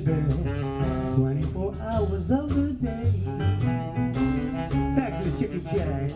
bed 24 hours of the day. Back to the chicken shack.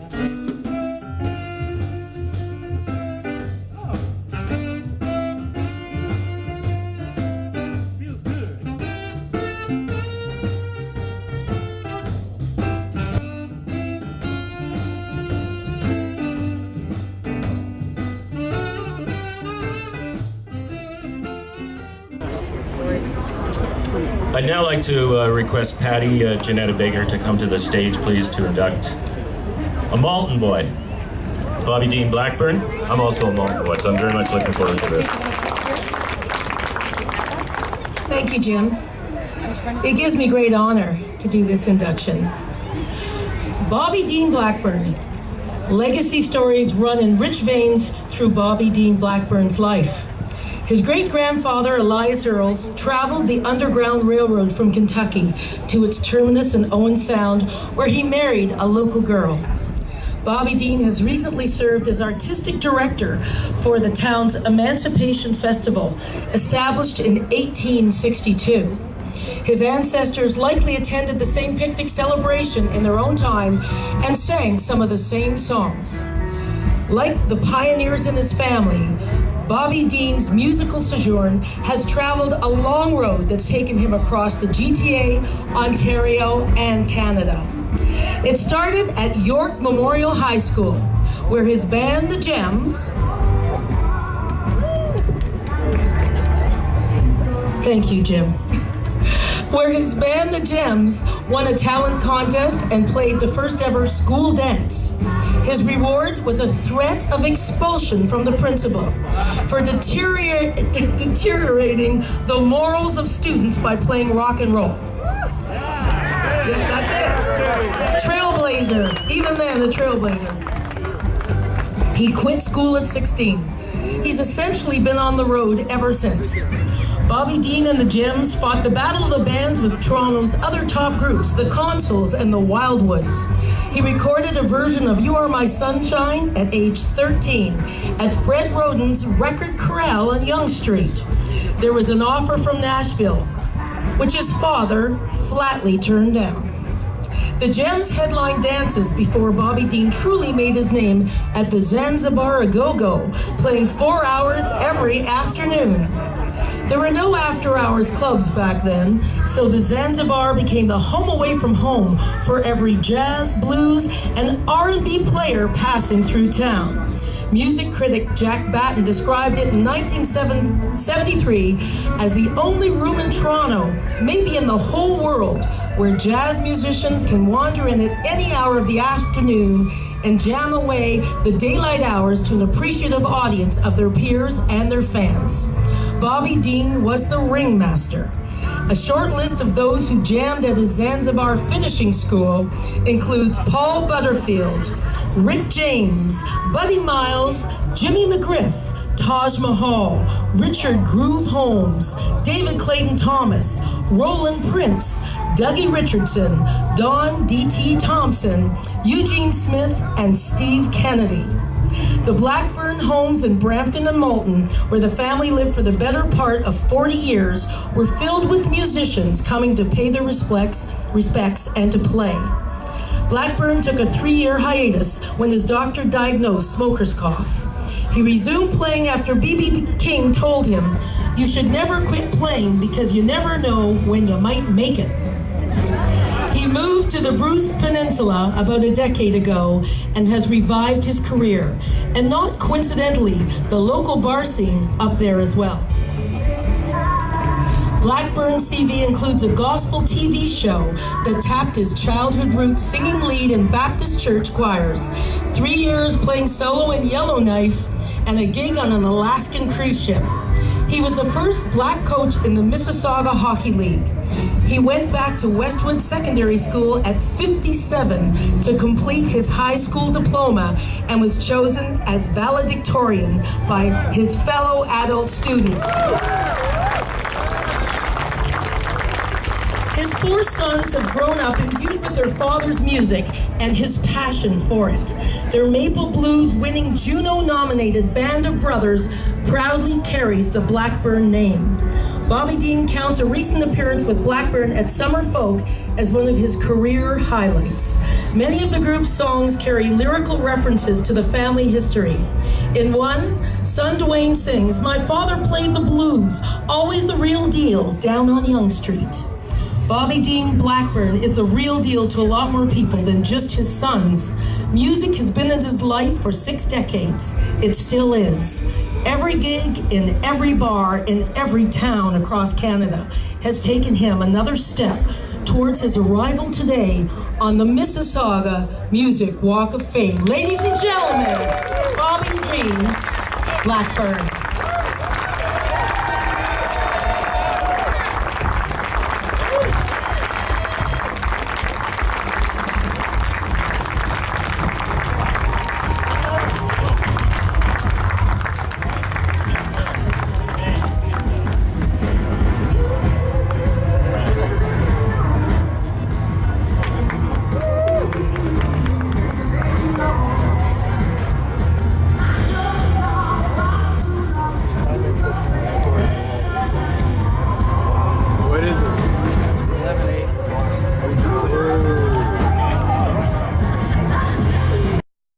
I'd now like to request Patty Janetta Baker to come to the stage, please, to induct a Malton boy, Bobby Dean Blackburn. I'm also a Malton boy, so I'm very much looking forward to this. Thank you, Jim. It gives me great honor to do this induction. Bobby Dean Blackburn. Legacy stories run in rich veins through Bobby Dean Blackburn's life. His great-grandfather, Elias Earls, traveled the Underground Railroad from Kentucky to its terminus in Owen Sound, where he married a local girl. Bobby Dean has recently served as artistic director for the town's Emancipation Festival, established in 1862. His ancestors likely attended the same picnic celebration in their own time and sang some of the same songs. Like the pioneers in his family, Bobby Dean's musical sojourn has traveled a long road that's taken him across the GTA, Ontario, and Canada. It started at York Memorial High School, where his band, The Gems, thank you, Jim, where his band, The Gems, won a talent contest and played the first ever school dance. His reward was a threat of expulsion from the principal for deteriorating the morals of students by playing rock and roll. Yeah, that's it. Trailblazer. Even then, a trailblazer. He quit school at 16. He's essentially been on the road ever since. Bobby Dean and the Gems fought the Battle of the Bands with Toronto's other top groups, the Consuls and the Wildwoods. He recorded a version of You Are My Sunshine at age 13 at Fred Rodin's Record Corral on Yonge Street. There was an offer from Nashville, which his father flatly turned down. The Gems headlined dances before Bobby Dean truly made his name at the Zanzibar A-Go-Go, playing 4 hours every afternoon. There were no after-hours clubs back then, so the Zanzibar became the home away from home for every jazz, blues, and R&B player passing through town. Music critic Jack Batten described it in 1973 as the only room in Toronto, maybe in the whole world, where jazz musicians can wander in at any hour of the afternoon and jam away the daylight hours to an appreciative audience of their peers and their fans. Bobby Dean was the ringmaster. A short list of those who jammed at his Zanzibar finishing school includes Paul Butterfield, Rick James, Buddy Miles, Jimmy McGriff, Taj Mahal, Richard Groove Holmes, David Clayton Thomas, Roland Prince, Dougie Richardson, Don D.T. Thompson, Eugene Smith, and Steve Kennedy. The Blackburn homes in Brampton and Malton, where the family lived for the better part of 40 years, were filled with musicians coming to pay their respects and to play. Blackburn took a 3-year hiatus when his doctor diagnosed smoker's cough. He resumed playing after B.B. King told him, "You should never quit playing because you never know when you might make it." He moved to the Bruce Peninsula about a decade ago and has revived his career, and not coincidentally, the local bar scene up there as well. Blackburn's CV includes a gospel TV show that tapped his childhood roots singing lead in Baptist church choirs, 3 years playing solo in Yellowknife, and a gig on an Alaskan cruise ship. He was the first black coach in the Missisauga Hockey League. He went back to Westwood Secondary School at 57 to complete his high school diploma and was chosen as valedictorian by his fellow adult students. His 4 sons have grown up imbued with their father's music and his passion for it. Their Maple Blues winning Juno-nominated band of brothers proudly carries the Blackburn name. Bobby Dean counts a recent appearance with Blackburn at Summer Folk as one of his career highlights. Many of the group's songs carry lyrical references to the family history. In one, son Dwayne sings, "My father played the blues, always the real deal, down on Yonge Street." Bobby Dean Blackburn is the real deal to a lot more people than just his sons. Music has been in his life for 6 decades. It still is. Every gig in every bar in every town across Canada has taken him another step towards his arrival today on the Mississauga Music Walk of Fame. Ladies and gentlemen, Bobby Dean Blackburn.